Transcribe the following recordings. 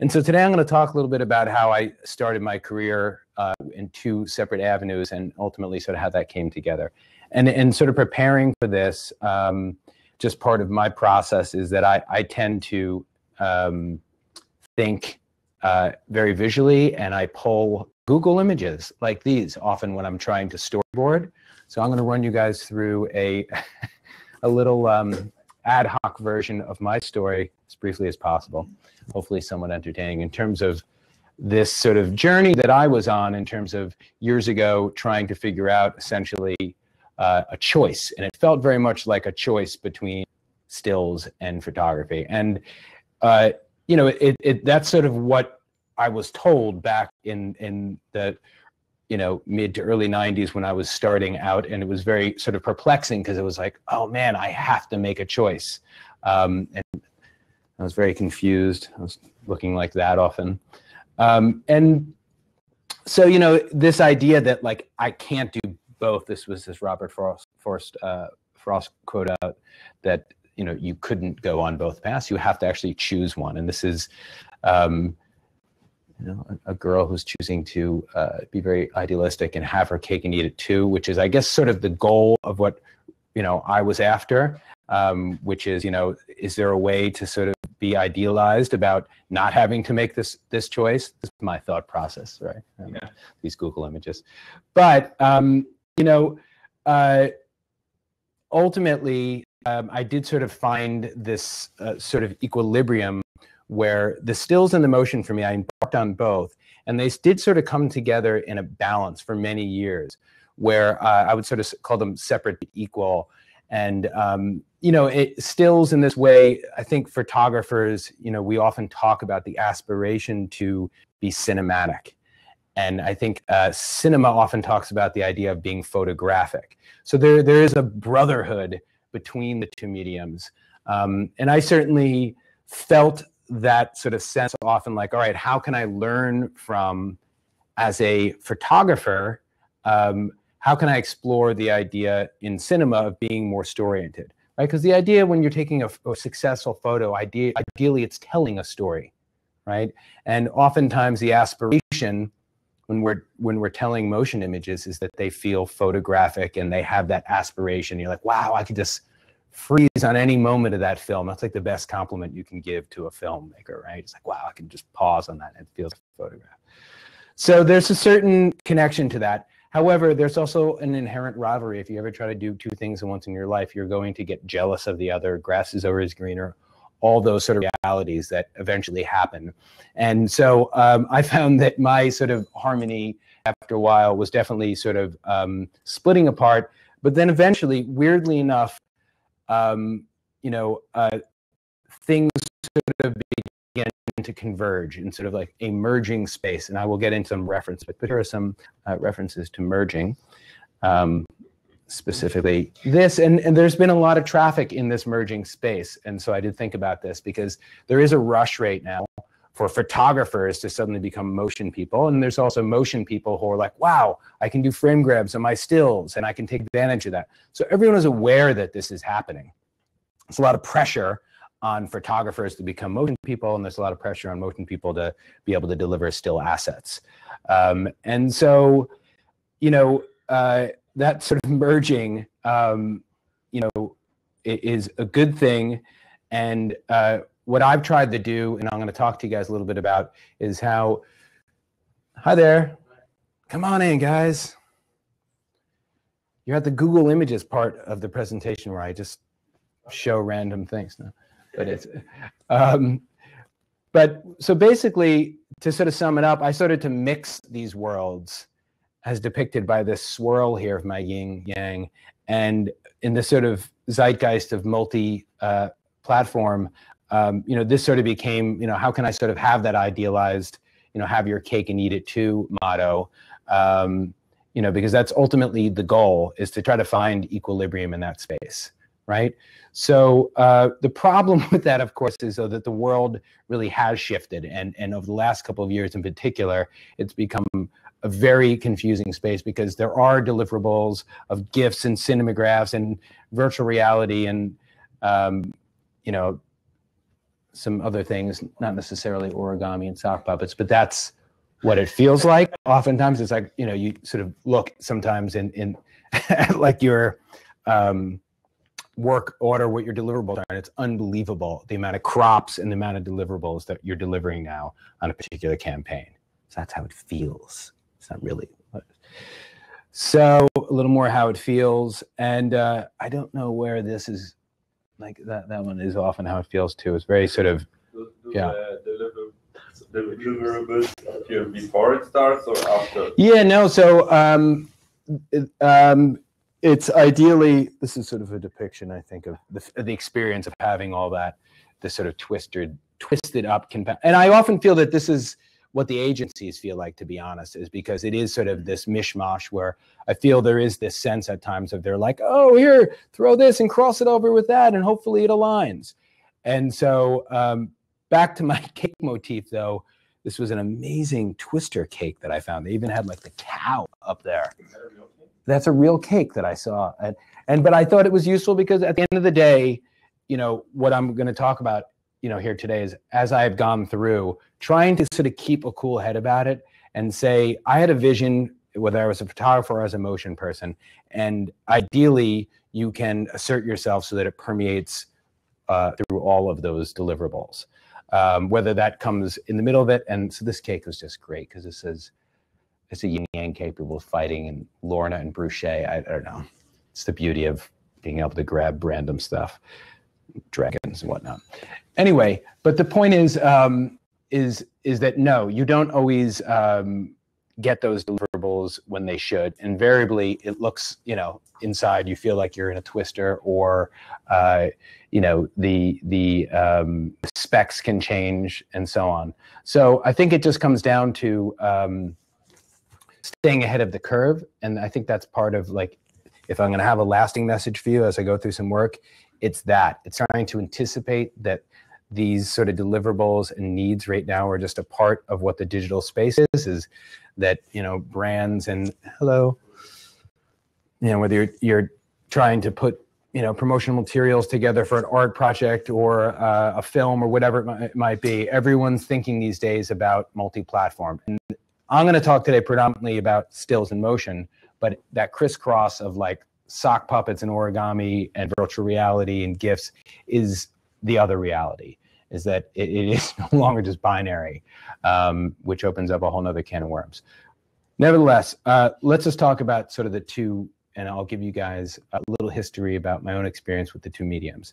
And so today I'm going to talk a little bit about how I started my career in two separate avenues and ultimately sort of how that came together. And sort of preparing for this, just part of my process is that I tend to think very visually, and I pull Google images like these often when I'm trying to storyboard. So I'm going to run you guys through a little ad hoc version of my story as briefly as possible, hopefully somewhat entertaining in terms of this sort of journey that I was on in terms of years ago trying to figure out essentially a choice. And it felt very much like a choice between stills and photography. And, you know, that's sort of what I was told back in the, you know, mid to early 90s when I was starting out. And it was very sort of perplexing because it was like, oh man, I have to make a choice. And I was very confused. I was looking like that often. And so, you know, this idea that like, I can't do both. This was this Robert Frost quote out that, you know, you couldn't go on both paths. You have to actually choose one. And this is, you know, a girl who's choosing to be very idealistic and have her cake and eat it too, which is, I guess, sort of the goal of what, you know, I was after, which is, you know, is there a way to sort of be idealized about not having to make this choice? This is my thought process, right? Yeah. These Google images. But, you know, ultimately, I did sort of find this sort of equilibrium where the stills and the motion for me, I embarked on both, and they did sort of come together in a balance for many years where I would sort of call them separate but equal. And, you know, stills in this way, I think photographers, you know, we often talk about the aspiration to be cinematic. And I think cinema often talks about the idea of being photographic. So there is a brotherhood between the two mediums. And I certainly felt that sort of sense often like, all right, how can I learn from, as a photographer, how can I explore the idea in cinema of being more story-oriented, right? Because the idea when you're taking a successful photo, ideally it's telling a story, right? And oftentimes the aspiration when we're telling motion images is that they feel photographic and they have that aspiration. You're like, wow, I could just freeze on any moment of that film. That's like the best compliment you can give to a filmmaker, right? It's like, wow, I can just pause on that and it feels like a photograph. So there's a certain connection to that. However, there's also an inherent rivalry. If you ever try to do two things at once in your life, you're going to get jealous of the other. Grass is always greener. All those sort of realities that eventually happen. And so I found that my sort of harmony after a while was definitely sort of splitting apart. But then eventually, weirdly enough, you know, things sort of began to converge in sort of like a merging space. And I will get into some reference, but here are some references to merging. Specifically this, and there's been a lot of traffic in this merging space. And so I did think about this because there is a rush right now for photographers to suddenly become motion people. And there's also motion people who are like, wow, I can do frame grabs on my stills and I can take advantage of that. So everyone is aware that this is happening. There's a lot of pressure on photographers to become motion people, and there's a lot of pressure on motion people to be able to deliver still assets. And so, you know, that sort of merging, you know, is a good thing. And what I've tried to do, and I'm going to talk to you guys a little bit about, is how, hi there, come on in, guys. You're at the Google Images part of the presentation where I just show random things. No, but it's, but so basically, to sort of sum it up, I started to mix these worlds as depicted by this swirl here of my yin yang, and in this sort of zeitgeist of multi-platform, you know, this sort of became, you know, how can I sort of have that idealized, you know, have your cake and eat it too motto, you know, because that's ultimately the goal, is to try to find equilibrium in that space, right? So the problem with that, of course, is though that the world really has shifted, and over the last couple of years in particular, it's become a very confusing space because there are deliverables of GIFs and cinemagraphs and virtual reality and, you know, some other things, not necessarily origami and sock puppets, but that's what it feels like. Oftentimes it's like, you know, you sort of look sometimes in like your work order, what your deliverables are, and it's unbelievable the amount of crops and the amount of deliverables that you're delivering now on a particular campaign. So that's how it feels. It's not really. So a little more how it feels. And I don't know where this is, like that one is often how it feels too. It's very sort of, yeah. The deliverables appear before it starts or after? Yeah, no, so it's ideally, this is sort of a depiction, I think, of the experience of having all that, this sort of twisted up, and I often feel that this is what the agencies feel like, to be honest, is because it is sort of this mishmash where I feel there is this sense at times of they're like, oh, here, throw this and cross it over with that, and hopefully it aligns. And so back to my cake motif, though, this was an amazing twister cake that I found. They even had like the cow up there. Is that a real cake? That's a real cake that I saw. But I thought it was useful because at the end of the day, you know, what I'm going to talk about, you know, here today is, as I have gone through, trying to sort of keep a cool head about it and say, I had a vision, whether I was a photographer or as a motion person, and ideally you can assert yourself so that it permeates through all of those deliverables, whether that comes in the middle of it. And so this cake was just great because it says, it's a yin yang capable of fighting, and Lorna and Bruchet, I don't know. It's the beauty of being able to grab random stuff, dragons and whatnot. Anyway, but the point is that no, you don't always get those deliverables when they should. Invariably, it looks, you know, inside you feel like you're in a twister, or you know, the specs can change and so on. So I think it just comes down to staying ahead of the curve, and I think that's part of, like, if I'm going to have a lasting message for you as I go through some work, it's that. It's trying to anticipate that these sort of deliverables and needs right now are just a part of what the digital space is that, you know, brands and, hello, you know, whether you're trying to put, you know, promotional materials together for an art project or a film or whatever it might be, everyone's thinking these days about multi-platform. And I'm going to talk today predominantly about stills and motion, but that crisscross of like sock puppets and origami and virtual reality and GIFs is the other reality, is that it is no longer just binary, which opens up a whole nother can of worms. Nevertheless, let's just talk about sort of the two, and I'll give you guys a little history about my own experience with the two mediums.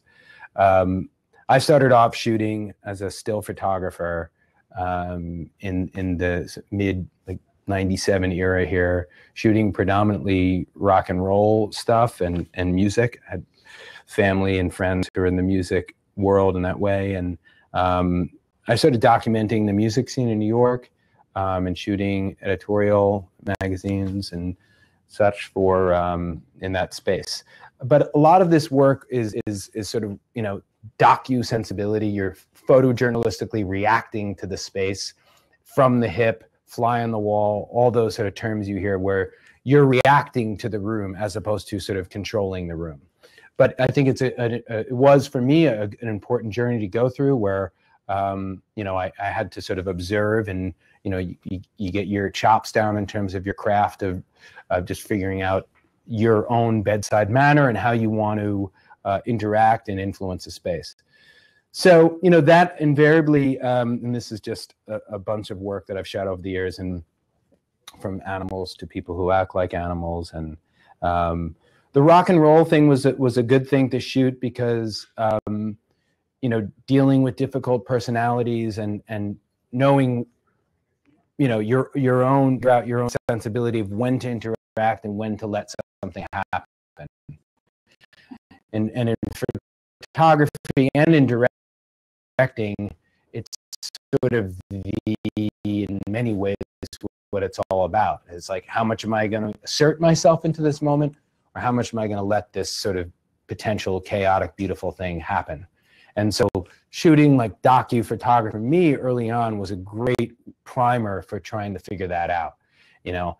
I started off shooting as a still photographer in the mid, like, 97 era here, shooting predominantly rock and roll stuff and music. I had family and friends who were in the music world in that way, and I started documenting the music scene in New York and shooting editorial magazines and such for in that space. But a lot of this work is sort of, you know, docu-sensibility. You're photojournalistically reacting to the space from the hip, fly on the wall, all those sort of terms you hear where you're reacting to the room as opposed to sort of controlling the room. But I think it was for me an important journey to go through where, you know, I had to sort of observe, and, you know, you get your chops down in terms of your craft of just figuring out your own bedside manner and how you want to interact and influence a space. So, you know, that invariably, and this is just a bunch of work that I've shot over the years, and from animals to people who act like animals. And the rock and roll thing was a good thing to shoot because, you know, dealing with difficult personalities and knowing, you know, your own sensibility of when to interact and when to let something happen. And in photography and in directing, it's sort of in many ways what it's all about. It's like, how much am I going to assert myself into this moment, or how much am I going to let this sort of potential chaotic, beautiful thing happen? And so shooting like docu-photography for me early on was a great primer for trying to figure that out. You know,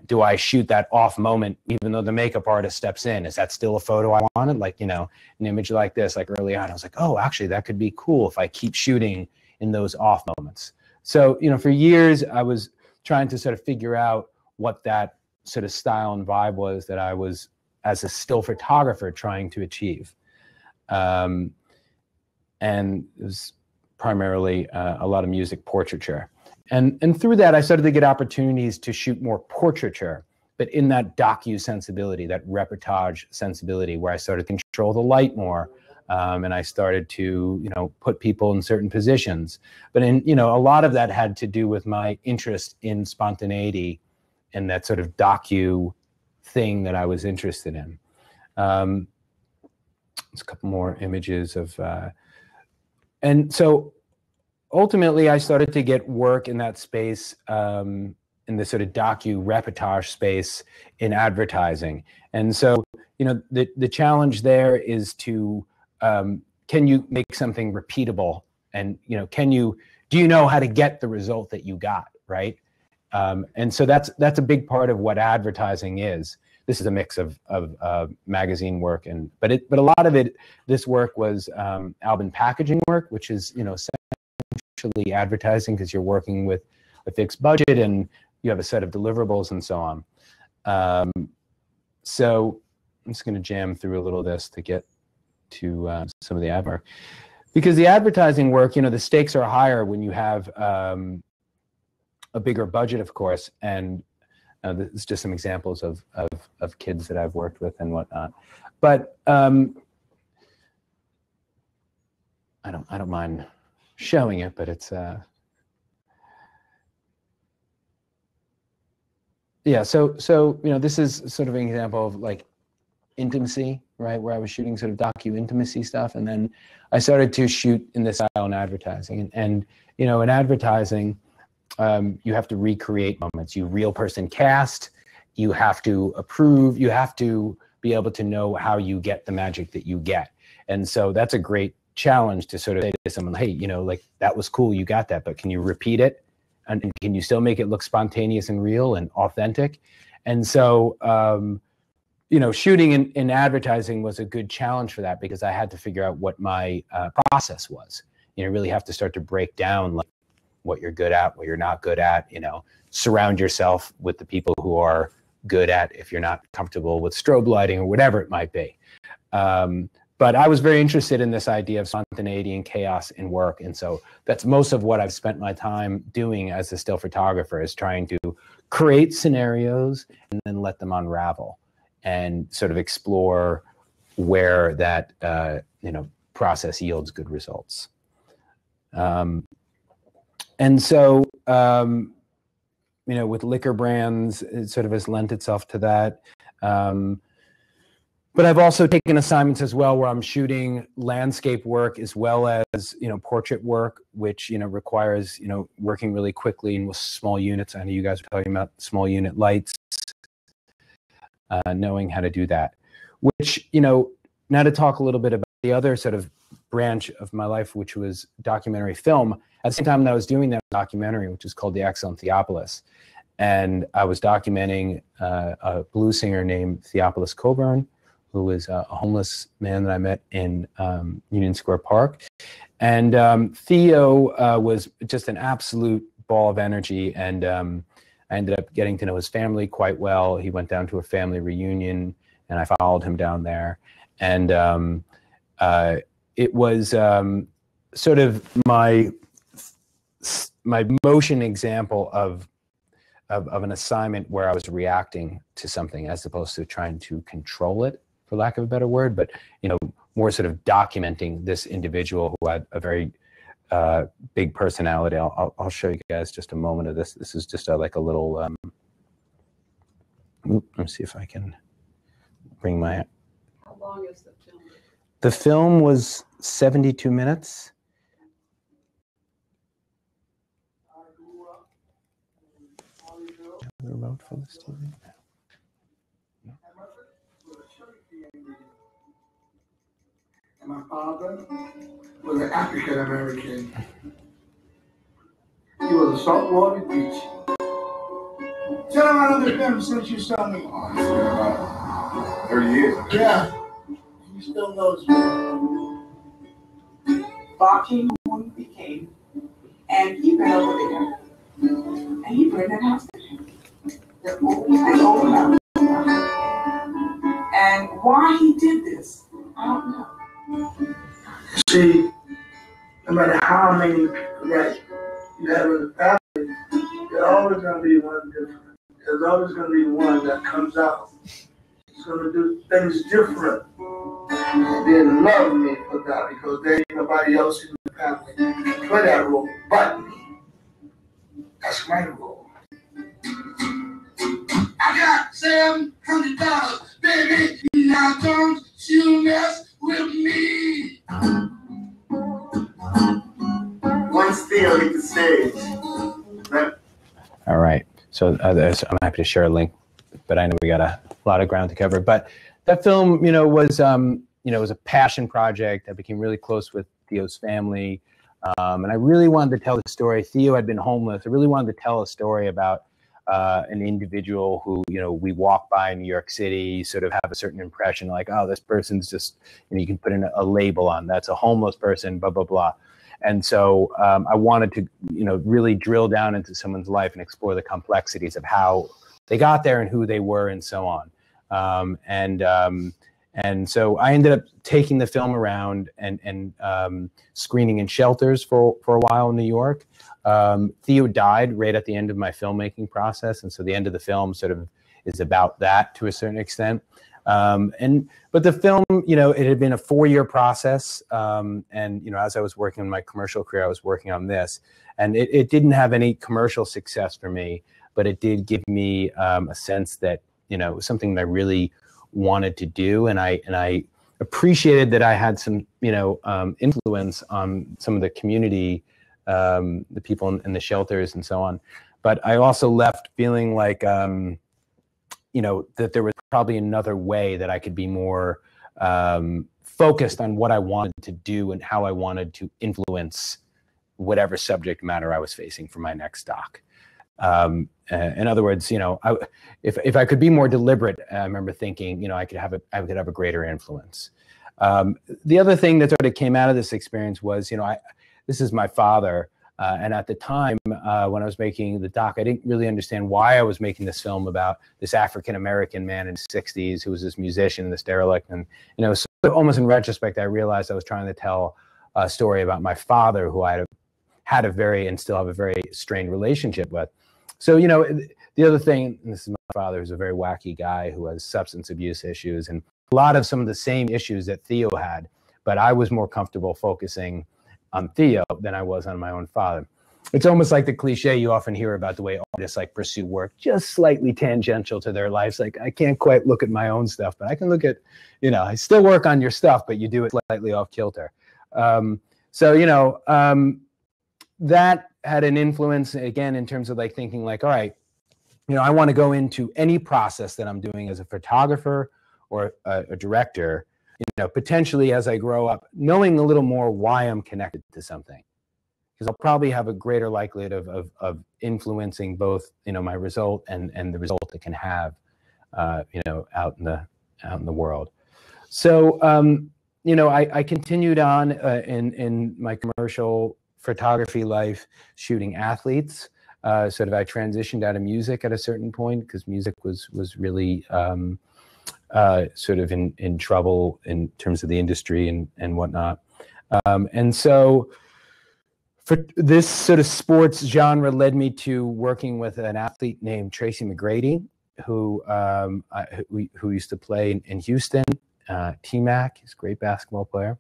do I shoot that off moment, even though the makeup artist steps in? Is that still a photo I wanted? Like, you know, an image like this, like early on, I was like, oh, actually, that could be cool if I keep shooting in those off moments. So, you know, for years, I was trying to sort of figure out what that sort of style and vibe was that I was, as a still photographer, trying to achieve. And it was primarily a lot of music portraiture. And through that, I started to get opportunities to shoot more portraiture, but in that docu sensibility, that reportage sensibility, where I started to control the light more, and I started to, you know, put people in certain positions. But in, you know, a lot of that had to do with my interest in spontaneity and that sort of docu thing that I was interested in. There's a couple more images of, and so ultimately, I started to get work in that space, in the sort of reportage space in advertising. And so, you know, the challenge there is to, can you make something repeatable? And, you know, do you know how to get the result that you got, right? And so that's a big part of what advertising is. This is a mix of magazine work, but a lot of this work was album packaging work, which is, you know, advertising, because you're working with a fixed budget and you have a set of deliverables and so on. So I'm just going to jam through a little of this to get to some of the ad work, because the advertising work, you know, the stakes are higher when you have a bigger budget, of course. And this is just some examples of kids that I've worked with and whatnot. But I don't mind showing it, but it's yeah. So you know, this is sort of an example of like intimacy, right? Where I was shooting sort of docu-intimacy stuff, and then I started to shoot in this style in advertising. And you know, in advertising, you have to recreate moments. You real person cast. You have to approve. You have to be able to know how you get the magic that you get. And so that's a great challenge to sort of say to someone, hey, you know, like, that was cool, you got that, but can you repeat it? And can you still make it look spontaneous and real and authentic? And so, you know, shooting in advertising was a good challenge for that, because I had to figure out what my process was. You know, really have to start to break down like what you're good at, what you're not good at, you know, surround yourself with the people who are good at, if you're not comfortable with strobe lighting or whatever it might be. But I was very interested in this idea of spontaneity and chaos in work. And so that's most of what I've spent my time doing as a still photographer, is trying to create scenarios and then let them unravel and sort of explore where that, you know, process yields good results. And so, you know, with liquor brands, it sort of has lent itself to that. But I've also taken assignments as well where I'm shooting landscape work as well as, you know, portrait work, which, you know, requires, you know, working really quickly and with small units. I know you guys are talking about small unit lights, knowing how to do that. Which, you know, now to talk a little bit about the other sort of branch of my life, which was documentary film. At the same time that I was doing that documentary, which is called The Excellent Theophilus, and I was documenting a blues singer named Theophilus Coburn, who was a homeless man that I met in Union Square Park. And Theo was just an absolute ball of energy, and I ended up getting to know his family quite well. He went down to a family reunion, and I followed him down there. And it was sort of my motion example of an assignment where I was reacting to something as opposed to trying to control it, for lack of a better word, but, you know, more sort of documenting this individual who had a very big personality. I'll show you guys just a moment of this. This is just like a little, let me see if I can bring my... How long is the film? The film was 72 minutes. The remote for this TV? And my father was an African American. He was a saltwater beach. Tell him I know the film since you saw me. 30 years. Yeah. He still knows me. Bob came home when he came, and he went over there, and he burned that house down. The old house. And why he did this, I don't know. See, no matter how many people that you have in the family, there's always going to be one different. There's always going to be one that comes out. He's going to do things different. And they love me for that because there ain't nobody else in the family can play that role but me. That's my role. I got $700, baby. Now don't you mess with me. Once Theo hit the stage. Right? All right. So I'm happy to share a link, but I know we got a lot of ground to cover. But that film, was was a passion project. I became really close with Theo's family, and I really wanted to tell the story. Theo had been homeless. I really wanted to tell a story about an individual who, we walk by in New York City, sort of have a certain impression, like, oh, this person's just, you can put in a label on, that's a homeless person, blah, blah, blah. And so I wanted to, really drill down into someone's life and explore the complexities of how they got there and who they were and so on. And so I ended up taking the film around and screening in shelters for a while in New York. Theo died right at the end of my filmmaking process, and so the end of the film sort of is about that to a certain extent. But the film, it had been a 4-year process, and as I was working on my commercial career, I was working on this, and it didn't have any commercial success for me, but it did give me a sense that it was something that I really wanted to do, and I appreciated that I had some influence on some of the community, the people in the shelters and so on. But I also left feeling like that there was probably another way that I could be more focused on what I wanted to do and how I wanted to influence whatever subject matter I was facing for my next doc. In other words, if I could be more deliberate, I remember thinking, I could have a greater influence. The other thing that sort of came out of this experience was, this is my father. And at the time, when I was making the doc, I didn't really understand why I was making this film about this African-American man in his 60s who was this musician, this derelict. And, so almost in retrospect, I realized I was trying to tell a story about my father, who I had a very, and still have a very strained relationship with. So, the other thing, and this is my father, who's a very wacky guy who has substance abuse issues and a lot of some of the same issues that Theo had, but I was more comfortable focusing on Theo than I was on my own father. It's almost like the cliche you often hear about the way artists pursue work just slightly tangential to their lives. Like, I can't quite look at my own stuff, but I can look at, I still work on your stuff, but you do it slightly off kilter. That had an influence again in terms of thinking all right, I want to go into any process that I'm doing as a photographer or a director, potentially as I grow up, knowing a little more why I'm connected to something, because I'll probably have a greater likelihood of influencing both, my result and the result it can have, out in the world. So, I continued on in my commercial photography life, shooting athletes. Sort of I transitioned out of music at a certain point because music was really sort of in trouble in terms of the industry and whatnot. And so for this sort of sports genre led me to working with an athlete named Tracy McGrady, who used to play in Houston, T-Mac. He's a great basketball player.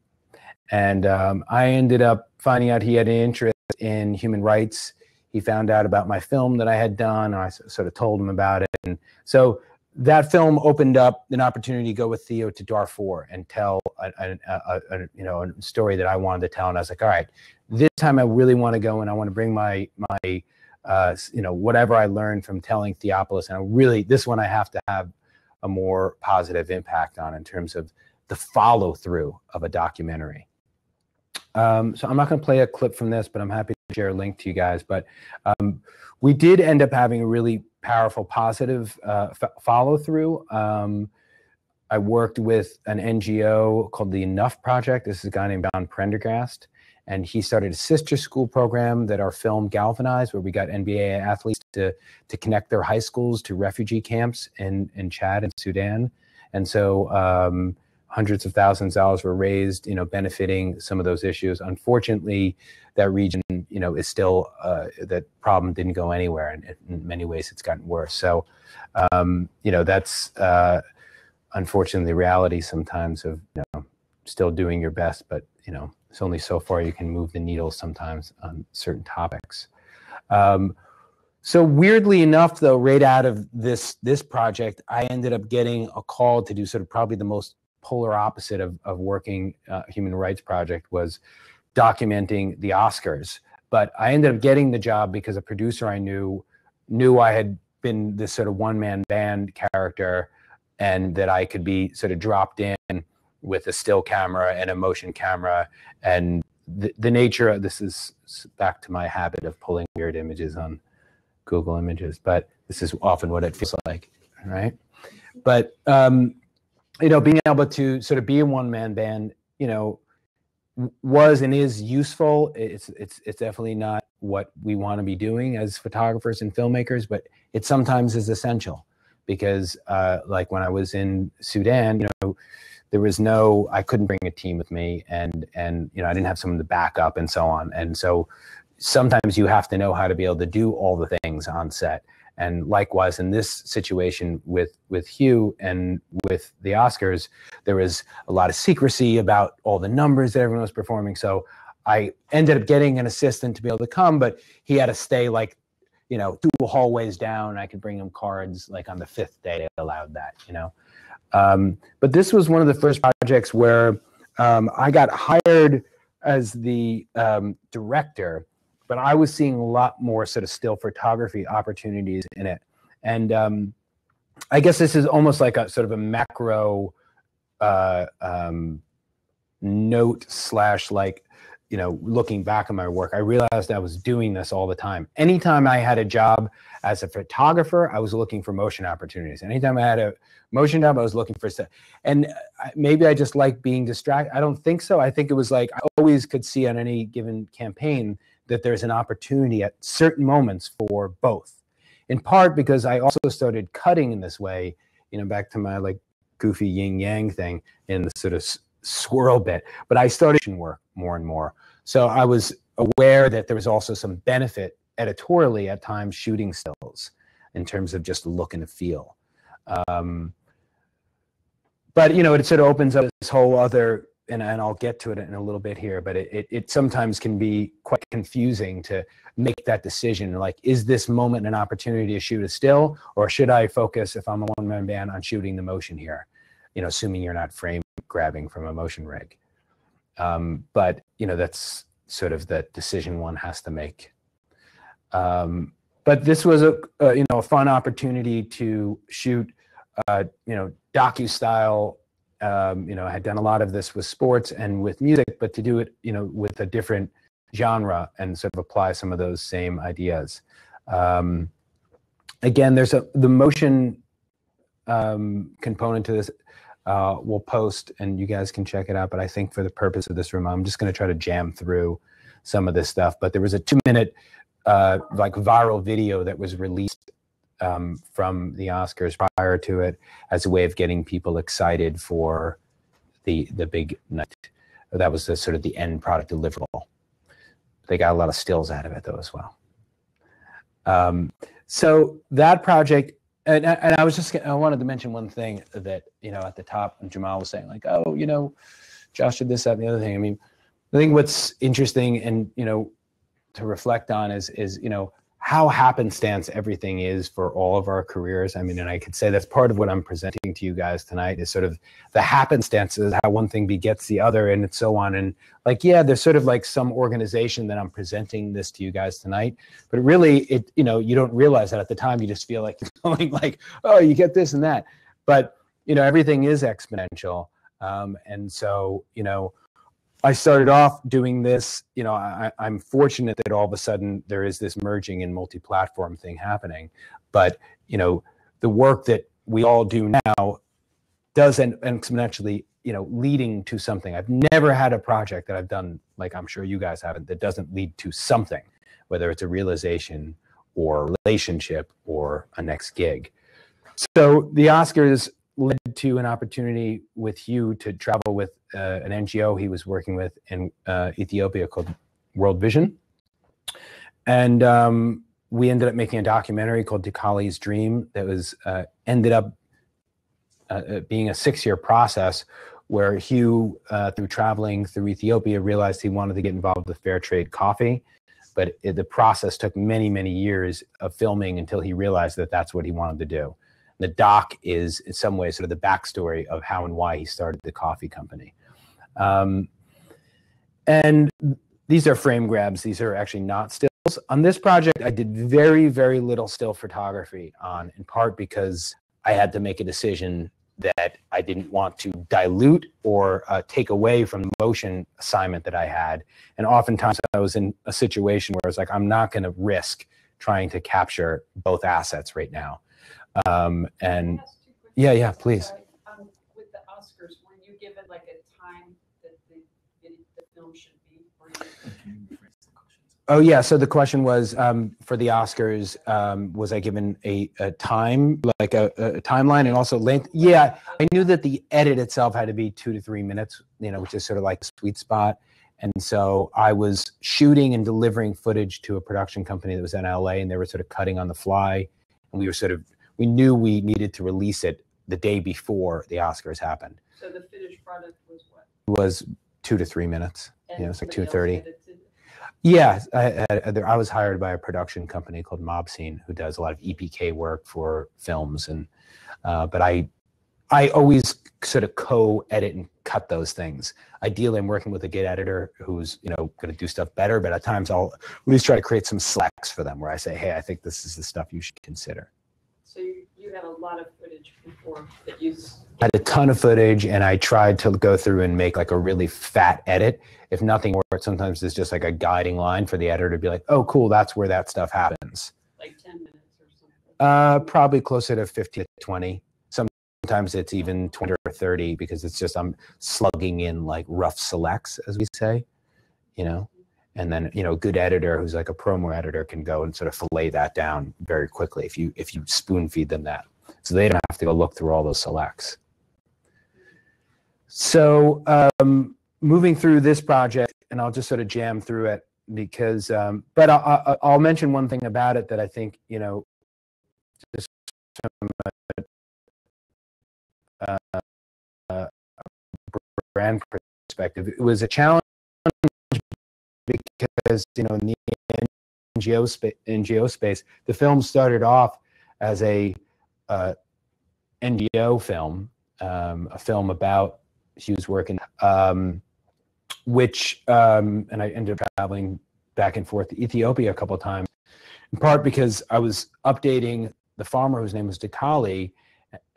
And I ended up finding out he had an interest in human rights. He found out about my film that I had done, and I sort of told him about it. And so that film opened up an opportunity to go with Theo to Darfur and tell a story that I wanted to tell. And I was like, all right, this time I really want to go and I want to bring my whatever I learned from telling Theophilus, and this one I have to have a more positive impact on in terms of the follow through of a documentary. So I'm not going to play a clip from this, but I'm happy to share a link to you guys. But we did end up having a really powerful, positive follow through. I worked with an NGO called the Enough Project. This is a guy named Don Prendergast, and he started a sister school program that our film galvanized, where we got NBA athletes to connect their high schools to refugee camps in Chad and Sudan. And so hundreds of thousands of dollars were raised, benefiting some of those issues. Unfortunately, that region, is still, that problem didn't go anywhere. And in many ways, it's gotten worse. So, that's unfortunately the reality sometimes of, still doing your best, but, it's only so far you can move the needle sometimes on certain topics. So weirdly enough, though, right out of this project, I ended up getting a call to do sort of probably the most polar opposite of working human rights project, was documenting the Oscars. But I ended up getting the job because a producer I knew I had been this sort of one-man band character, and that I could be sort of dropped in with a still camera and a motion camera. And the nature of this is back to my habit of pulling weird images on Google Images, but this is often what it feels like, right? But being able to sort of be a one-man band, was and is useful. It's definitely not what we want to be doing as photographers and filmmakers, but it sometimes is essential, because like when I was in Sudan, there was I couldn't bring a team with me, and I didn't have someone to back up and so on. And so sometimes you have to know how to be able to do all the things on set. And likewise, in this situation with Hugh and with the Oscars, there was a lot of secrecy about all the numbers that everyone was performing. So I ended up getting an assistant to be able to come, but he had to stay 2 hallways down. I could bring him cards on the 5th day they allowed that, But this was one of the first projects where I got hired as the director, but I was seeing a lot more sort of still photography opportunities in it. And I guess this is almost like a sort of a macro note / looking back on my work, I realized I was doing this all the time. Anytime I had a job as a photographer, I was looking for motion opportunities. Anytime I had a motion job, I was looking for stuff. And maybe I just like being distracted. I don't think so. I think it was I always could see on any given campaign that there's an opportunity at certain moments for both. In part because I also started cutting in this way, back to my goofy yin yang thing in the sort of swirl bit, but I started work more and more. So I was aware that there was also some benefit editorially at times shooting stills in terms of just look and feel. But it sort of opens up this whole other, and I'll get to it in a little bit here, but it sometimes can be quite confusing to make that decision. Is this moment an opportunity to shoot a still, or should I focus, if I'm a one-man band, on shooting the motion here? Assuming you're not frame grabbing from a motion rig. But that's sort of the decision one has to make. But this was a fun opportunity to shoot, docu-style. I had done a lot of this with sports and with music, but to do it, with a different genre and sort of apply some of those same ideas. Again, there's the motion component to this. We'll post and you guys can check it out. But I think for the purpose of this room, I'm just going to try to jam through some of this stuff. But there was a 2-minute viral video that was released from the Oscars prior to it as a way of getting people excited for the big night. That was the sort of the end product deliverable. They got a lot of stills out of it though as well. So that project. And I wanted to mention one thing that, at the top, and Jamal was saying oh, Josh did this, that, and the other thing. I mean, I think what's interesting and, to reflect on is how happenstance everything is for all of our careers. I mean, and I could say that's part of what I'm presenting to you guys tonight is sort of the happenstances, how one thing begets the other and so on. And yeah, there's sort of some organization that I'm presenting this to you guys tonight, but really you don't realize that at the time. You just feel like it's going oh, you get this and that, but everything is exponential. And so, I started off doing this, you know, I'm fortunate that all of a sudden there is this merging and multi-platform thing happening. But, you know, the work that we all do now does end exponentially, you know, leading to something. I've never had a project that I've done, like I'm sure you guys haven't, that doesn't lead to something, whether it's a realization or relationship or a next gig. So the Oscars led to an opportunity with Hugh to travel with an NGO he was working with in Ethiopia called World Vision. And we ended up making a documentary called Dikali's Dream that was ended up being a 6-year process where Hugh, through traveling through Ethiopia, realized he wanted to get involved with fair trade coffee. But the process took many, many years of filming until he realized that that's what he wanted to do. The doc is, in some ways, sort of the backstory of how and why he started the coffee company. And these are frame grabs. These are actually not stills. On this project, I did very, very little still photography on, in part because I had to make a decision that I didn't want to dilute or take away from the motion assignment that I had. And oftentimes I was in a situation where I was like, I'm not going to risk trying to capture both assets right now. And yeah, please. With the Oscars, were you given like a time that the film should be? Oh yeah, so the question was for the Oscars, was I given a time, like a timeline and also length? Yeah, I knew that the edit itself had to be 2 to 3 minutes, you know, which is sort of like the sweet spot. And so I was shooting and delivering footage to a production company that was in LA, and they were sort of cutting on the fly. And we knew we needed to release it the day before the Oscars happened. So the finished product was what? It was 2 to 3 minutes. And you know, it's like somebody else 2:30. edited it? Yeah, I was hired by a production company called Mob Scene, who does a lot of EPK work for films, and but I always sort of co-edit and cut those things. Ideally, I'm working with a good editor who's, you know, going to do stuff better, but at times I'll at least try to create some selects for them where I say, hey, I think this is the stuff you should consider. So you had a lot of footage before that you... I had a ton of footage, and I tried to go through and make like a really fat edit. If nothing more, sometimes it's just like a guiding line for the editor to be like, oh, cool, that's where that stuff happens. Like 10 minutes or something? Probably closer to 15 to 20. Sometimes it's even 20 or 30 because it's just I'm slugging in like rough selects, as we say, you know. And then, you know, a good editor who's like a promo editor can go and sort of fillet that down very quickly if you spoon feed them that. So they don't have to go look through all those selects. So moving through this project, and I'll just sort of jam through it because, but I'll mention one thing about it that I think, you know, just from a brand perspective, it was a challenge because, you know, in the NGO space, the film started off as a NGO film, a film about Hugh's work, which, and I ended up traveling back and forth to Ethiopia a couple of times, in part because I was updating the farmer whose name was Dikali.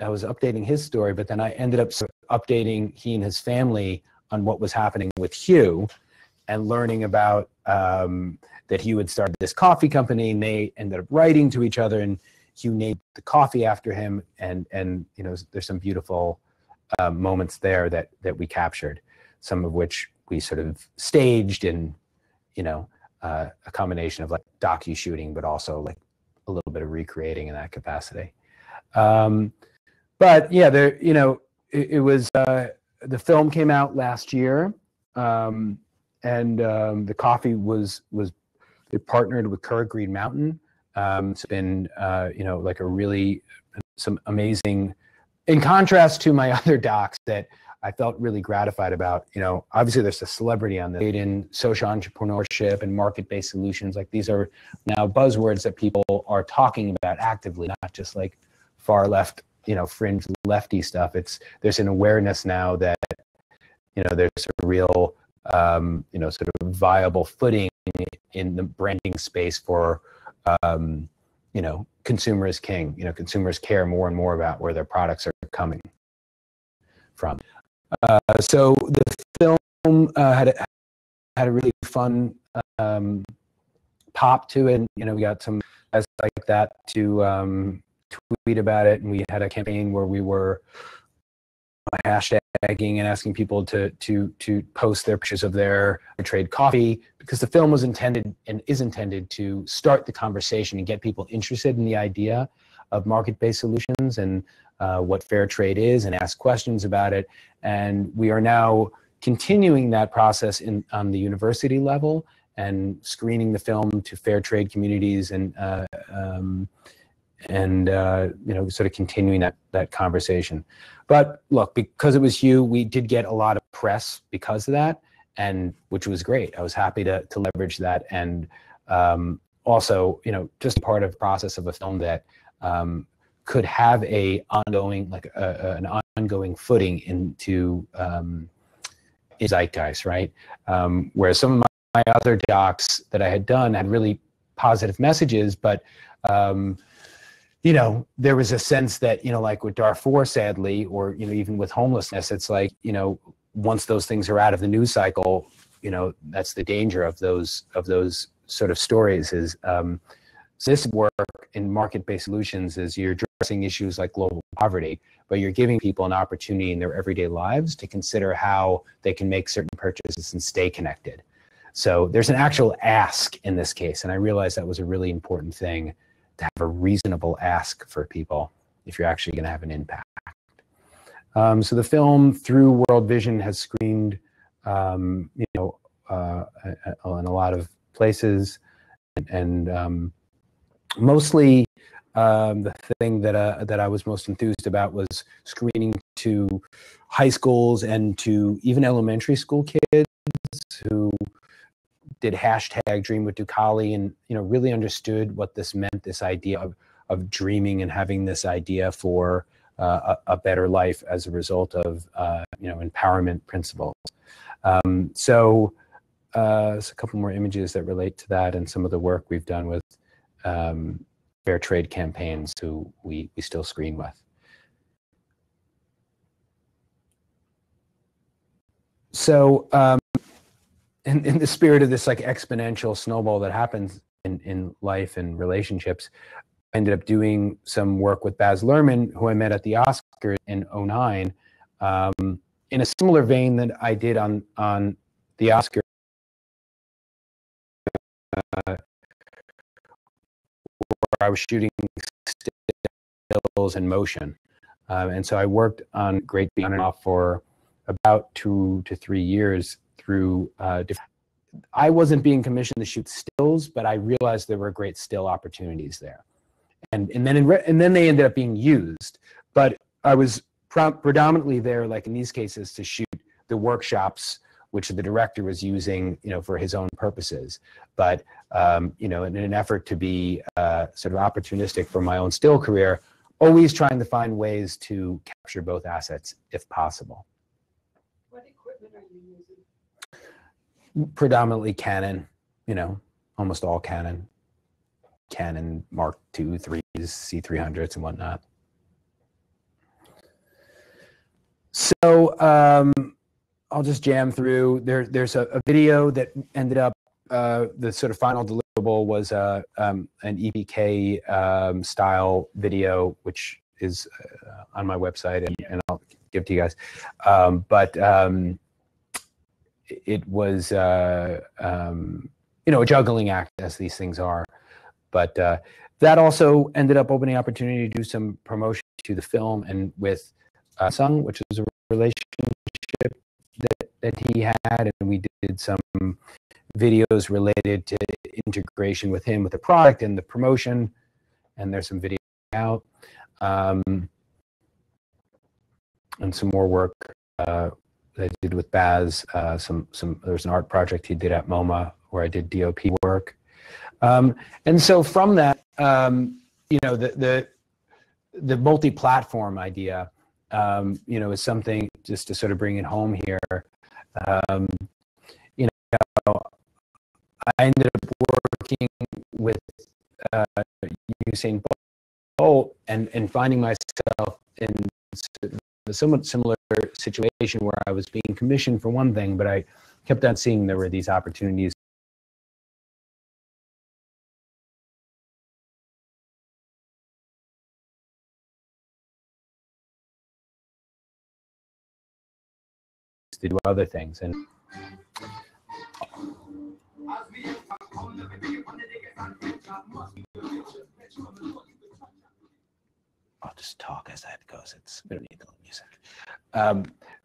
I was updating his story, but then I ended up sort of updating he and his family on what was happening with Hugh, and learning about that Hugh had started this coffee company, and they ended up writing to each other, and Hugh named the coffee after him, and you know, there's some beautiful moments there that we captured, some of which we sort of staged, and you know, a combination of like docu shooting, but also like a little bit of recreating in that capacity. But yeah, there, you know, it was the film came out last year, and the coffee was they partnered with Curragh Green Mountain. It's been you know, like a really some amazing, in contrast to my other docs that I felt really gratified about. You know, obviously there's a celebrity on this in social entrepreneurship and market-based solutions. Like these are now buzzwords that people are talking about actively, not just like far left, you know, fringe lefty stuff. There's an awareness now that, you know, there's a real you know, sort of viable footing in the branding space for you know, consumer is king. You know, consumers care more and more about where their products are coming from. So the film had a really fun pop to it. You know, we got some guys like that to tweet about it, and we had a campaign where we were hashtagging and asking people to post their pictures of their trade coffee, because the film was intended and is intended to start the conversation and get people interested in the idea of market-based solutions and what fair trade is, and ask questions about it. And we are now continuing that process on the university level and screening the film to fair trade communities and you know, sort of continuing that conversation. But look, because it was you, we did get a lot of press because of that, and which was great. I was happy to leverage that, and also, you know, just part of the process of a film that could have a ongoing, like an ongoing footing into zeitgeist, right? Whereas some of my other docs that I had done had really positive messages, but you know, there was a sense that, you know, like with Darfur, sadly, or, you know, even with homelessness, it's like, you know, once those things are out of the news cycle, you know, that's the danger of those sort of stories is this work in market-based solutions is you're addressing issues like global poverty, but you're giving people an opportunity in their everyday lives to consider how they can make certain purchases and stay connected. So there's an actual ask in this case, and I realized that was a really important thing, to have a reasonable ask for people if you're actually going to have an impact. So the film, through World Vision, has screened, you know, in a lot of places, and mostly the thing that I was most enthused about was screening to high schools and to even elementary school kids who did hashtag Dream with Dukali, and, you know, really understood what this meant, this idea of dreaming and having this idea for a better life as a result of, you know, empowerment principles. So a couple more images that relate to that and some of the work we've done with fair trade campaigns who we still screen with. So in the spirit of this like exponential snowball that happens in life and relationships, I ended up doing some work with Baz Luhrmann, who I met at the Oscars in '09, in a similar vein that I did on the Oscars, where I was shooting stills in motion. And so I worked on Great Beyond and Off for about 2 to 3 years through I wasn't being commissioned to shoot stills, but I realized there were great still opportunities there. And then they ended up being used. But I was predominantly there, like in these cases, to shoot the workshops which the director was using, you know, for his own purposes. But you know, in an effort to be sort of opportunistic for my own still career, always trying to find ways to capture both assets if possible. What equipment are you using? Predominantly Canon, you know, almost all Canon. Canon Mark II, 3s, C300s and whatnot. So I'll just jam through. There's a video that ended up, the sort of final deliverable was an EPK style video, which is on my website, and I'll give to you guys. But it was, you know, a juggling act, as these things are. But that also ended up opening opportunity to do some promotion to the film, and with Sung, which was a relationship that he had, and we did some videos related to integration with him with the product and the promotion, and there's some video out, and some more work that I did with Baz. There's an art project he did at MoMA where I did DOP work. And so from that, you know, the multi-platform idea, you know, is something, just to sort of bring it home here. You know, I ended up working with Usain Bolt and finding myself in a somewhat similar situation where I was being commissioned for one thing, but I kept on seeing there were these opportunities to do other things. And I'll just talk as that goes. We don't need the music.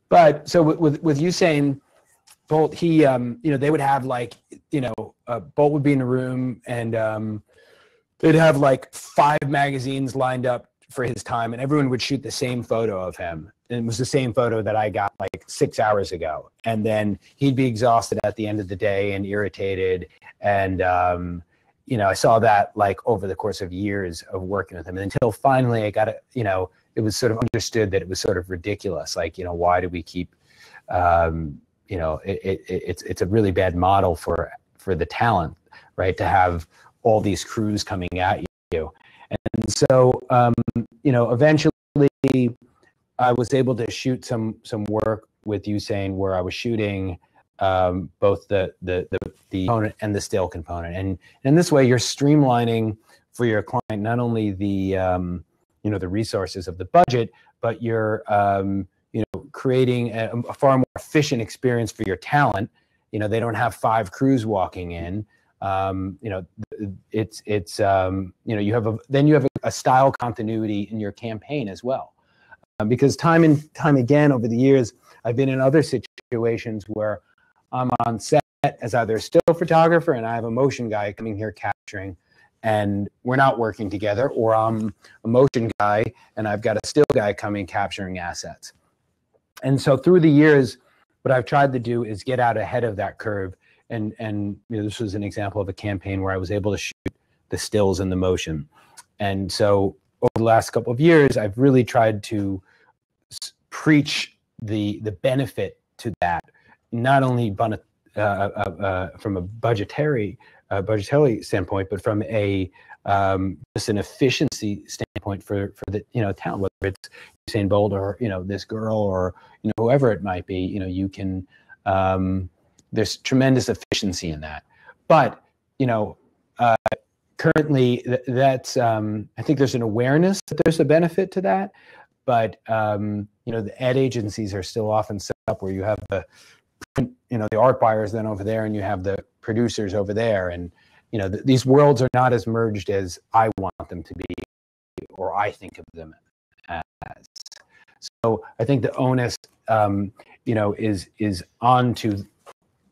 But so with Usain Bolt, he, they would have like, Bolt would be in a room and they'd have like 5 magazines lined up for his time, and everyone would shoot the same photo of him. And it was the same photo that I got like 6 hours ago. And then he'd be exhausted at the end of the day and irritated. And, I saw that like over the course of years of working with him, and until finally I got it, it was sort of understood that it was sort of ridiculous. Like, why do we keep, it's a really bad model for the talent, right? To have all these crews coming at you. And so, eventually I was able to shoot some work with Usain where I was shooting both the component and the still component. And in this way, you're streamlining for your client not only the the resources of the budget, but you're creating a far more efficient experience for your talent. They don't have 5 crews walking in. You have a style continuity in your campaign as well. Because time and time again over the years, I've been in other situations where I'm on set as either a still photographer and I have a motion guy coming here capturing, and we're not working together, or I'm a motion guy and I've got a still guy coming capturing assets. And so through the years, what I've tried to do is get out ahead of that curve. And this was an example of a campaign where I was able to shoot the stills and the motion. And so over the last couple of years, I've really tried to preach the benefit to that, not only from a budgetary standpoint, but from a just an efficiency standpoint for the talent, whether it's Usain Bolt or this girl or whoever it might be. You can there's tremendous efficiency in that. But currently, that's I think there's an awareness that there's a benefit to that. But the ad agencies are still often set up where you have the art buyers then over there, and you have the producers over there, and these worlds are not as merged as I want them to be, or I think of them as. So I think the onus, is on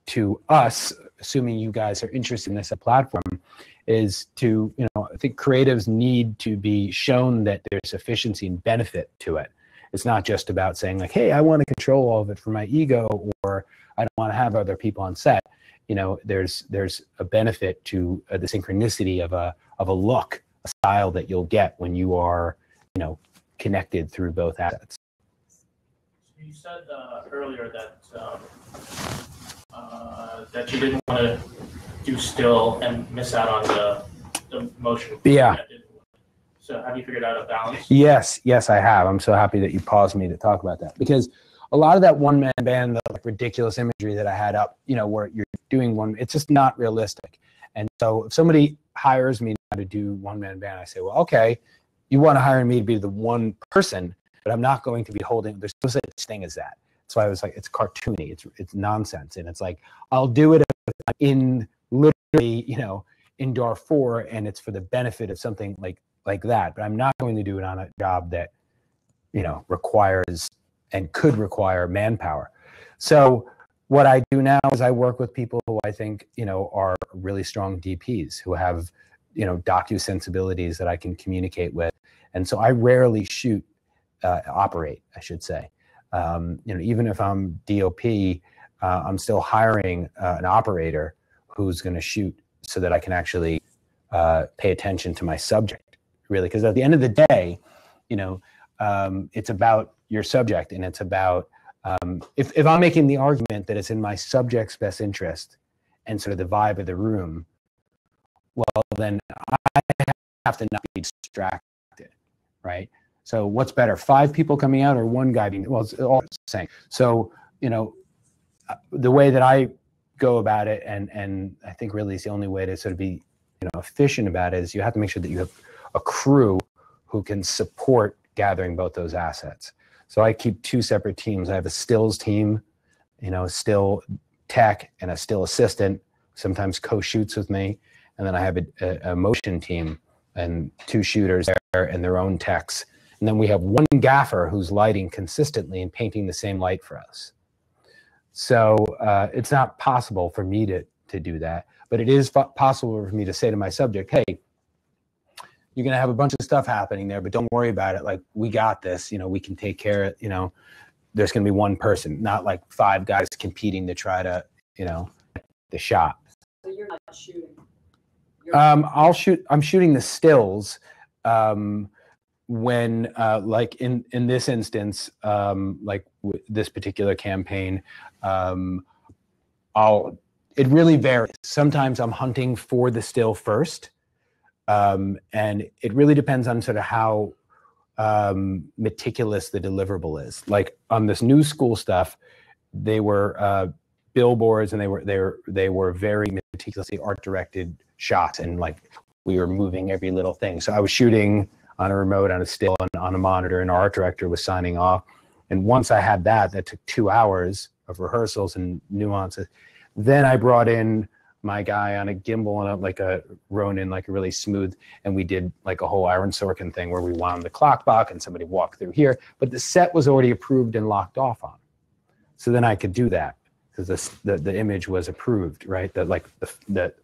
to us, assuming you guys are interested in this platform, is to, I think creatives need to be shown that there's efficiency and benefit to it. It's not just about saying like, hey, I want to control all of it for my ego, or I don't want to have other people on set. There's a benefit to the synchronicity of a look, a style that you'll get when you are, connected through both assets. You said earlier that that you didn't want to do still and miss out on the motion. Yeah. So have you figured out a balance? Yes, I have. I'm so happy that you paused me to talk about that, because a lot of that one-man band, the ridiculous imagery that I had up, where you're doing one, it's just not realistic. And so if somebody hires me now to do one-man band, I say, well, okay, you want to hire me to be the one person, but I'm not going to be holding, there's no such thing as that. So I was like, it's cartoony, it's nonsense. And it's like, I'll do it in literally, in Darfur, and it's for the benefit of something like that. But I'm not going to do it on a job that, requires and could require manpower. So what I do now is I work with people who I think, are really strong DPs who have, docu-sensibilities that I can communicate with. And so I rarely operate, I should say. Even if I'm DOP, I'm still hiring an operator who's going to shoot so that I can actually pay attention to my subject, really. Because at the end of the day, it's about your subject, and it's about, if I'm making the argument that it's in my subject's best interest and sort of the vibe of the room, well, then I have to not be distracted, right? So what's better, 5 people coming out or one guy being, well, it's all the same. So, you know, the way that I go about it, and I think really it's the only way to sort of be, you know, efficient about it, is you have to make sure that you have a crew who can support gathering both those assets. So I keep 2 separate teams. I have a stills team, you know, a still tech and a still assistant, sometimes co-shoots with me. And then I have a motion team and 2 shooters there and their own techs. And then we have 1 gaffer who's lighting consistently and painting the same light for us. So it's not possible for me to do that, but it is possible for me to say to my subject, hey, you're gonna have a bunch of stuff happening there, but don't worry about it. Like, we got this, you know, we can take care of it, you know, there's gonna be 1 person, not like 5 guys competing to try to, you know, the shot. So you're not shooting? I'm shooting the stills when, like in this instance, like this particular campaign, it really varies. Sometimes I'm hunting for the still first, and it really depends on sort of how meticulous the deliverable is. Like on this new school stuff, they were billboards, and they were very meticulously art directed shots, and like we were moving every little thing. So I was shooting on a remote, on a still, on a monitor, and our art director was signing off. And once I had that took 2 hours of rehearsals and nuances. Then I brought in my guy on a gimbal and like a Ronin, like a really smooth, and we did like a whole Aaron Sorkin thing where we wound the clock back and somebody walked through here, but the set was already approved and locked off on. So then I could do that because the image was approved, right? The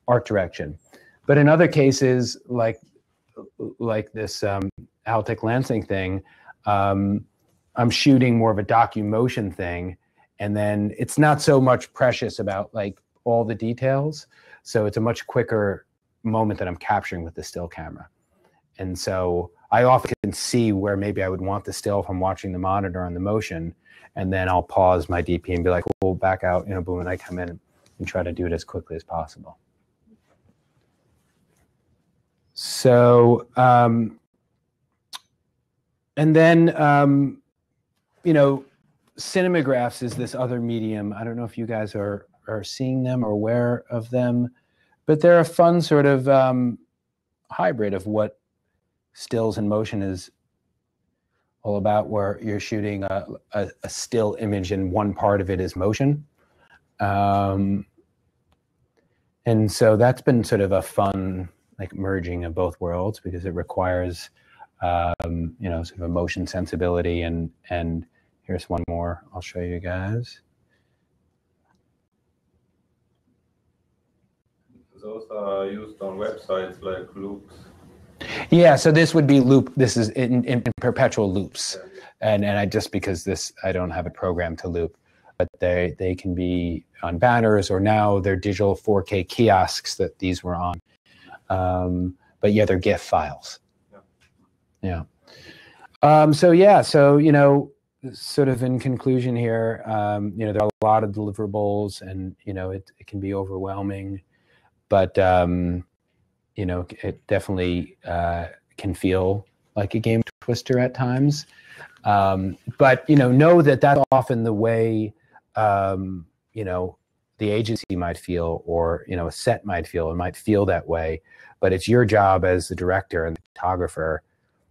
art direction. But in other cases, like this Altec Lansing thing, I'm shooting more of a docu-motion thing, and then it's not so much precious about like all the details. So it's a much quicker moment that I'm capturing with the still camera. And so I often can see where maybe I would want the still if I'm watching the monitor on the motion, and then I'll pause my DP and be like, we'll back out, you know, boom, and I come in and try to do it as quickly as possible. So, and then, you know, cinemagraphs is this other medium. I don't know if you guys are seeing them or aware of them, but they're a fun sort of hybrid of what stills and motion is all about, where you're shooting a still image and one part of it is motion. And so that's been sort of a fun like merging of both worlds, because it requires you know, sort of a motion sensibility. And here's one more I'll show you guys. Those are used on websites like loops. Yeah, so this would be loop. This is in perpetual loops, and I just because this I don't have a program to loop, but they can be on banners, or now they're digital 4K kiosks that these were on. But yeah, they're GIF files. Yeah. So yeah, so you know, sort of in conclusion here, you know, there are a lot of deliverables, and you know, it can be overwhelming, but you know, it definitely can feel like a game twister at times. But you know that that's often the way you know, the agency might feel, or you know, a set might feel. It might feel that way, but it's your job as the director and the photographer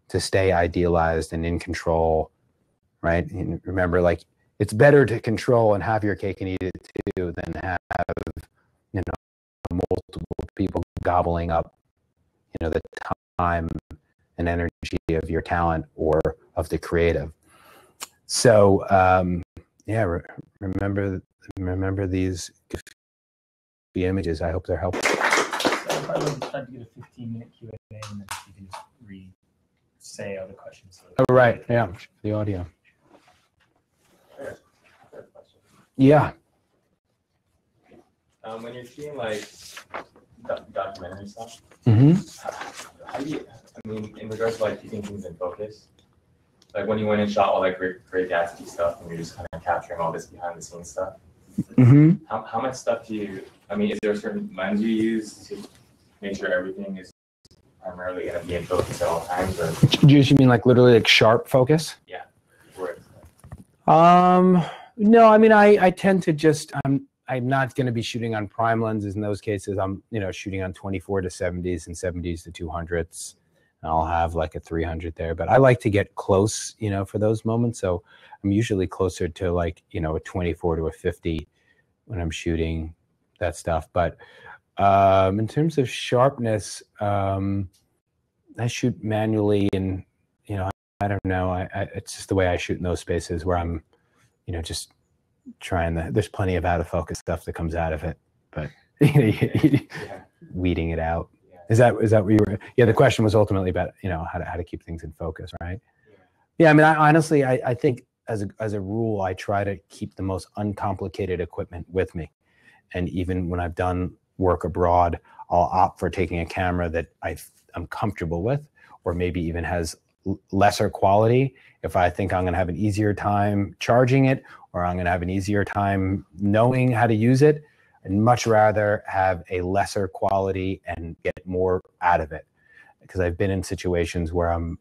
to stay idealized and in control, right? And remember, like, it's better to control and have your cake and eat it too than have, you know, multiple people gobbling up, you know, the time and energy of your talent or of the creative. So yeah, remember these images. I hope they're helpful. So I would try to get a 15-minute Q&A, and then you can just say all the questions. Oh, right. Yeah, the audio. Yeah. When you're shooting like documentary stuff, how do you? I mean, in regards to like keeping things in focus, like when you went and shot all that great Gatsby stuff, and you're just kind of capturing all this behind the scenes stuff. How much stuff do you? I mean, is there a certain lens you use to make sure everything is primarily going to be in focus at all times? Or Do you mean like literally like sharp focus? yeah, where it's, No, I mean, I tend to just, I'm not going to be shooting on prime lenses in those cases. I'm, shooting on 24 to 70s and 70s to 200s. And I'll have like a 300 there, but I like to get close, for those moments. So I'm usually closer to like, a 24 to a 50 when I'm shooting that stuff. But in terms of sharpness, I shoot manually, and I don't know. It's just the way I shoot in those spaces where I'm, just trying there's plenty of out of focus stuff that comes out of it, but weeding it out. yeah. Is that what you were? Yeah, the question was ultimately about how to keep things in focus, right? Yeah, I mean, honestly, I think as a rule, I try to keep the most uncomplicated equipment with me, and even when I've done work abroad, I'll opt for taking a camera that I'm comfortable with, or maybe even has lesser quality if I think I'm going to have an easier time charging it, or I'm going to have an easier time knowing how to use it. I'd much rather have a lesser quality and get more out of it, because I've been in situations where I'm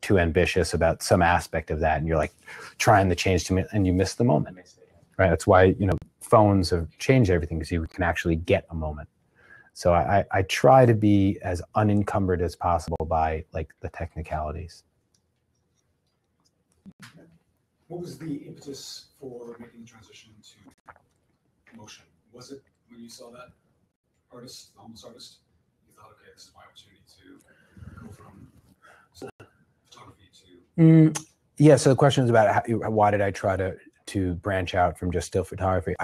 too ambitious about some aspect of that, and you're like trying to change and you miss the moment, right? That's why phones have changed everything, because you can actually get a moment. So I try to be as unencumbered as possible by like the technicalities. What was the impetus for making the transition to motion? Was it when you saw that artist, the homeless artist, you thought, okay, this is my opportunity to go from photography to... Yeah, so the question is about why did I try to branch out from just still photography?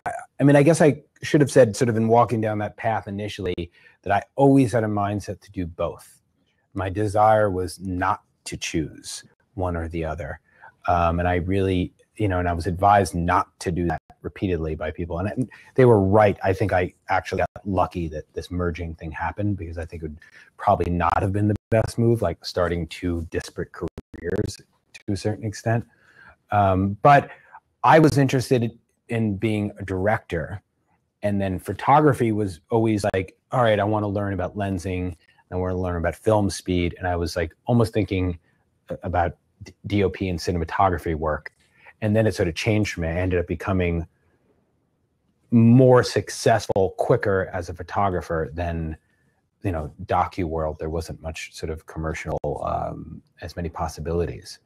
I mean, I guess I should have said, sort of in walking down that path initially, that I always had a mindset to do both. My desire was not to choose one or the other. And I really, and I was advised not to do that repeatedly by people. And they were right. I think I actually got lucky that this merging thing happened, because I think it would probably not have been the best move, like starting two disparate careers to a certain extent. But I was interested in being a director, and then photography was always like, all right, I want to learn about lensing, I want to learn about film speed. And I was like almost thinking about DOP and cinematography work. And then it sort of changed for me. I ended up becoming more successful quicker as a photographer than, docu world. There wasn't much sort of commercial, as many possibilities.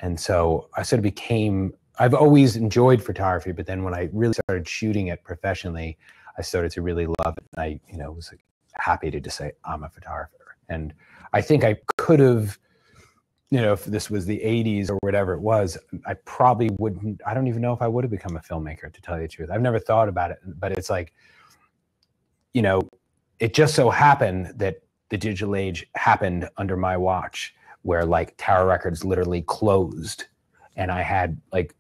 And so I sort of I've always enjoyed photography, but then when I really started shooting it professionally, I started to really love it. And I, was like happy to just say I'm a photographer. And I think I could have, if this was the 80s or whatever it was, I probably wouldn't, I don't even know if I would have become a filmmaker, to tell you the truth. I've never thought about it, but it's like, it just so happened that the digital age happened under my watch, where like Tower Records literally closed, and I had like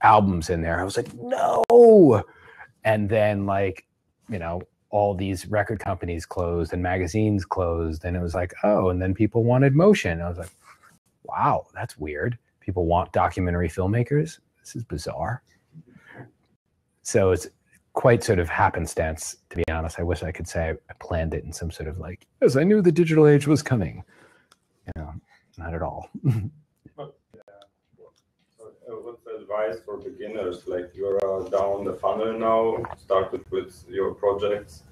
albums in there. I was like, no. And then like, all these record companies closed and magazines closed, and it was like, oh, and then people wanted motion. I was like, wow, that's weird. People want documentary filmmakers. This is bizarre. So it's quite sort of happenstance, to be honest. I wish I could say I planned it in some sort of like, yes, I knew the digital age was coming. Not at all. What's the advice for beginners? Like, you're down the funnel now, started with your projects.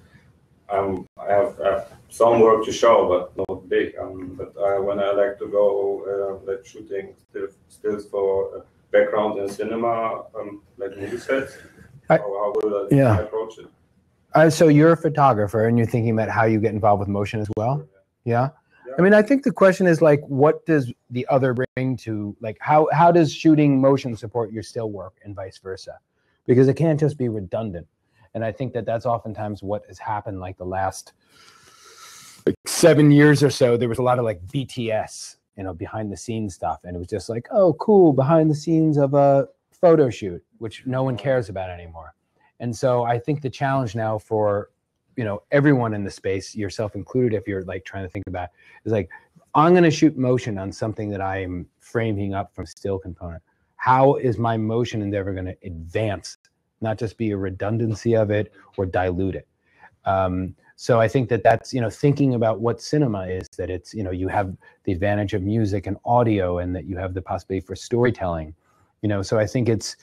I have some work to show, but not big. But when I like to go like shooting stills for background in cinema, like movie sets, how will I approach it? So you're a photographer, and you're thinking about how you get involved with motion as well? Yeah. I mean, I think the question is like, what does the other bring to, like, how does shooting motion support your still work, and vice versa? Because it can't just be redundant. And I think that that's oftentimes what has happened, like the last like 7 years or so. There was a lot of like BTS, behind the scenes stuff. And it was just like, oh, cool, behind the scenes of a photo shoot, which no one cares about anymore. And so I think the challenge now for, everyone in the space, yourself included, if you're like trying to think about, is like, I'm going to shoot motion on something that I'm framing up from still component. How is my motion endeavor going to advance, not just be a redundancy of it or dilute it? So I think that that's, you know, thinking about what cinema is, that it's, you know, you have the advantage of music and audio, and that you have the possibility for storytelling, you know. So I think it's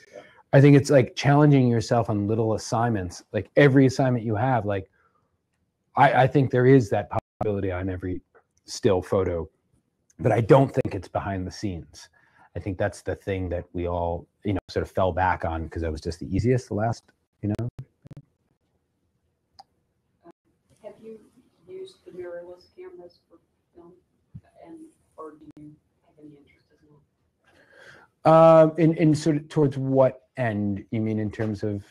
like challenging yourself on little assignments, like every assignment you have. Like I think there is that possibility on every still photo, but I don't think it's behind the scenes. I think that's the thing that we all, you know, sort of fell back on because that was just the easiest, the last, you know. Have you used the mirrorless cameras for film, or do you have any interest in that? In sort of towards what end? You mean in terms of?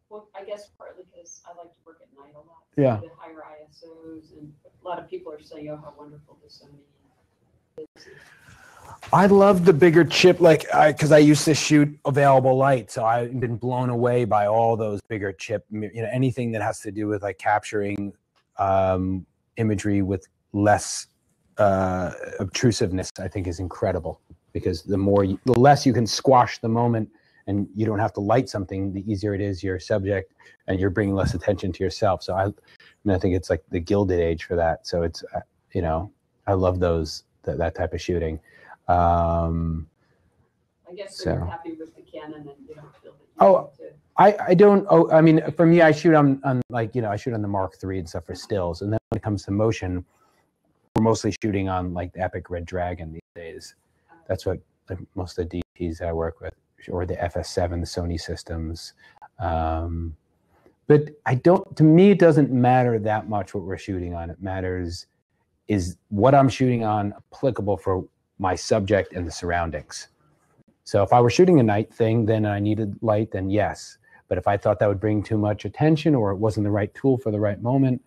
Well, I guess partly because I like to work at night a lot. Yeah. The higher ISOs, and a lot of people are saying, "Oh, how wonderful the Sony is." I love the bigger chip, like because I used to shoot available light, so I've been blown away by all those bigger chip. You know, anything that has to do with like capturing imagery with less obtrusiveness, I think is incredible, because the less you can squash the moment, and you don't have to light something, the easier it is your subject, and you're bringing less attention to yourself. So I think it's like the Gilded Age for that. So it's you know, I love that type of shooting. I guess so you're happy with the Canon, and you don't feel that you need to. I don't. Oh, I mean, for me, I shoot on like, you know, I shoot on the Mark III and stuff for stills, and then when it comes to motion, we're mostly shooting on like the Epic Red Dragon these days. That's what like, most of the DPs I work with, or the FS7, the Sony systems. But I don't. To me, it doesn't matter that much what we're shooting on. It matters is what I'm shooting on applicable for my subject and the surroundings. So if I were shooting a night thing, then I needed light, then yes. But if I thought that would bring too much attention, or it wasn't the right tool for the right moment,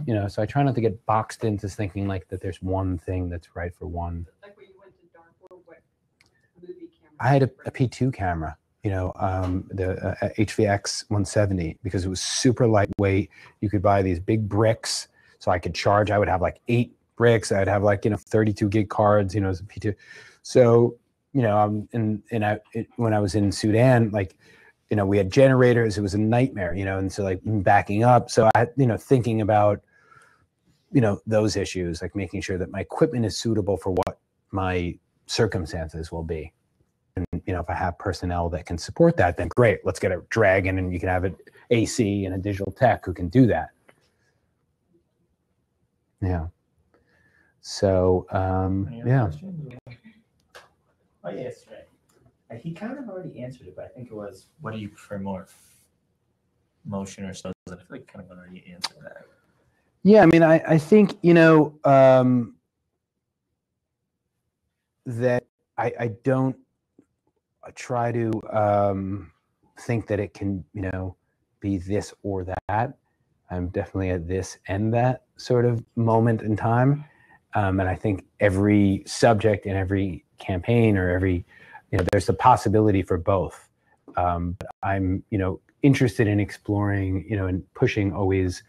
you know, so I try not to get boxed into thinking like that there's one thing that's right for one. Like when you went to Dark World, what movie camera? I had a P2 camera, you know, the HVX 170, because it was super lightweight. You could buy these big bricks, so I could charge. I would have like 8 bricks. I'd have like, you know, 32 gig cards, you know, as a P2. So, you know, when I was in Sudan, like, you know, we had generators. It was a nightmare, you know, and so like backing up. So I, you know, thinking about, you know, those issues, like making sure that my equipment is suitable for what my circumstances will be. And, you know, if I have personnel that can support that, then great, let's get a Dragon, and you can have an AC and a digital tech who can do that. Yeah. So, yeah. Questions? Oh, yes, right. He kind of already answered it, but I think it was, what do you prefer more, motion or stills? I feel like kind of already answered that. Yeah, I mean, I think, you know, that I don't try to think that it can, you know, be this or that. I'm definitely at this and that sort of moment in time. And I think every subject in every campaign, or every, you know, there's a possibility for both. But I'm, you know, interested in exploring, you know, and pushing always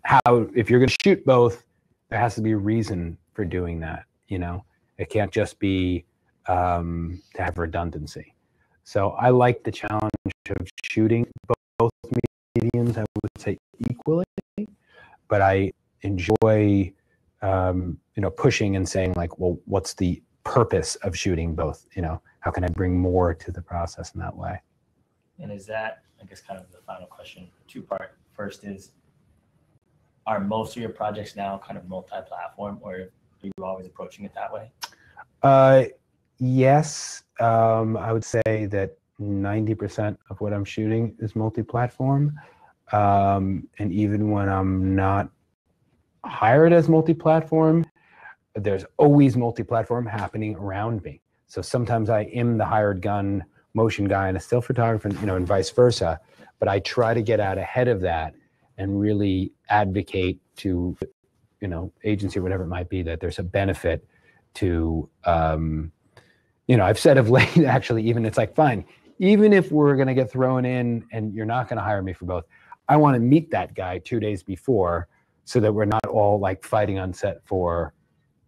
how, if you're going to shoot both, there has to be a reason for doing that. You know, it can't just be to have redundancy. So I like the challenge of shooting both mediums, I would say equally, but I enjoy, you know, pushing and saying like, well, what's the purpose of shooting both? You know, how can I bring more to the process in that way? And is that, I guess, kind of the final question, 2-part. First is, are most of your projects now kind of multi-platform, or are you always approaching it that way? Yes, I would say that 90% of what I'm shooting is multi-platform. And even when I'm not hired as multi-platform, there's always multi-platform happening around me. So sometimes I am the hired gun motion guy and a still photographer, you know, and vice versa. But I try to get out ahead of that and really advocate to, you know, agency or whatever it might be, that there's a benefit to, you know, I've said of late, actually, even it's like, fine, even if we're going to get thrown in and you're not going to hire me for both, I want to meet that guy 2 days before, so that we're not all like fighting on set for,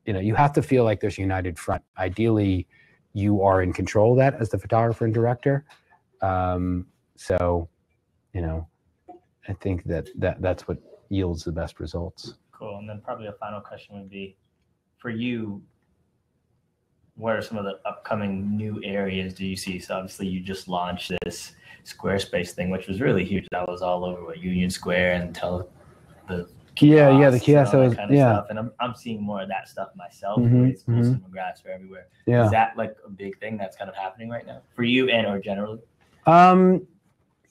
you know, you have to feel like there's a united front. Ideally, you are in control of that as the photographer and director. So, you know, I think that's what yields the best results. Cool. And then probably a final question would be, for you, what are some of the upcoming new areas do you see? So obviously you just launched this Squarespace thing, which was really huge. That was all over Union Square and the the kiosk, and all that kind of stuff. And I'm seeing more of that stuff myself. It's cool, cinematographs are everywhere. Yeah. Is that like a big thing that's kind of happening right now for you and or generally?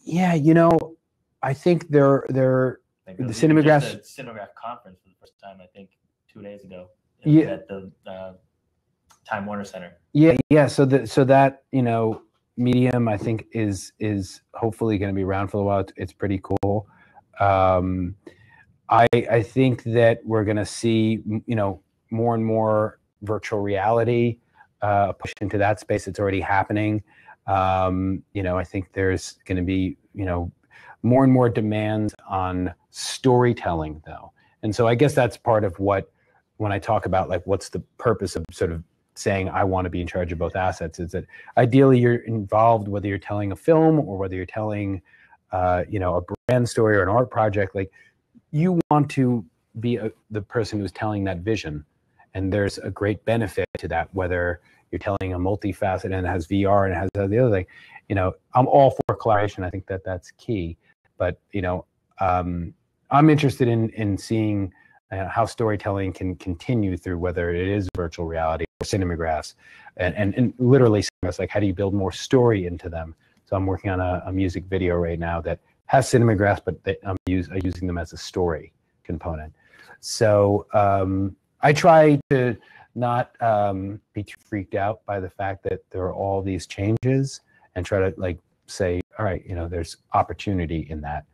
Yeah, you know, I think the cinematographs. The Cinematograph conference for the first time, I think 2 days ago. Yeah. At the Time Warner Center. Yeah. So that, you know, medium I think is hopefully going to be around for a while. It's pretty cool. I think that we're going to see, you know, more and more virtual reality push into that space. It's already happening. You know, I think there's going to be, you know, more and more demands on storytelling though. And so I guess that's part of what, when I talk about like, what's the purpose of sort of saying I want to be in charge of both assets, is that ideally you're involved, whether you're telling a film or whether you're telling, you know, a brand story or an art project, like you want to be the person who's telling that vision. And there's a great benefit to that, whether you're telling a multifaceted and it has VR and it has the other thing. You know, I'm all for collaboration. I think that that's key. But, you know, I'm interested in seeing how storytelling can continue through whether it is virtual reality or cinemagraphs, and literally like how do you build more story into them. So I'm working on a music video right now that has cinemagraphs, but I'm using them as a story component. So I try to not be too freaked out by the fact that there are all these changes, and try to like say, all right, you know, there's opportunity in that.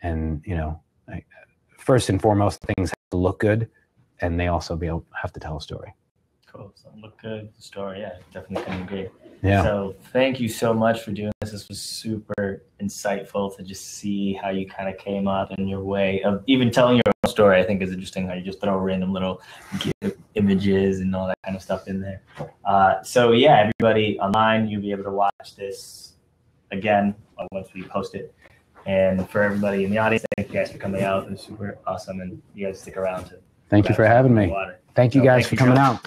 And, you know, first and foremost, things have to look good, and they also have to tell a story. Cool. So look good, the story. Yeah, definitely can agree. Yeah. So thank you so much for doing this. This was super insightful to just see how you kind of came up and your way of even telling your own story. I think is interesting how you just throw random little images and all that kind of stuff in there. So yeah, everybody online, you'll be able to watch this again once we post it. And for everybody in the audience, thank you guys for coming out. It was super awesome, and you guys stick around to. Thank you for having me. Thank you guys for coming out.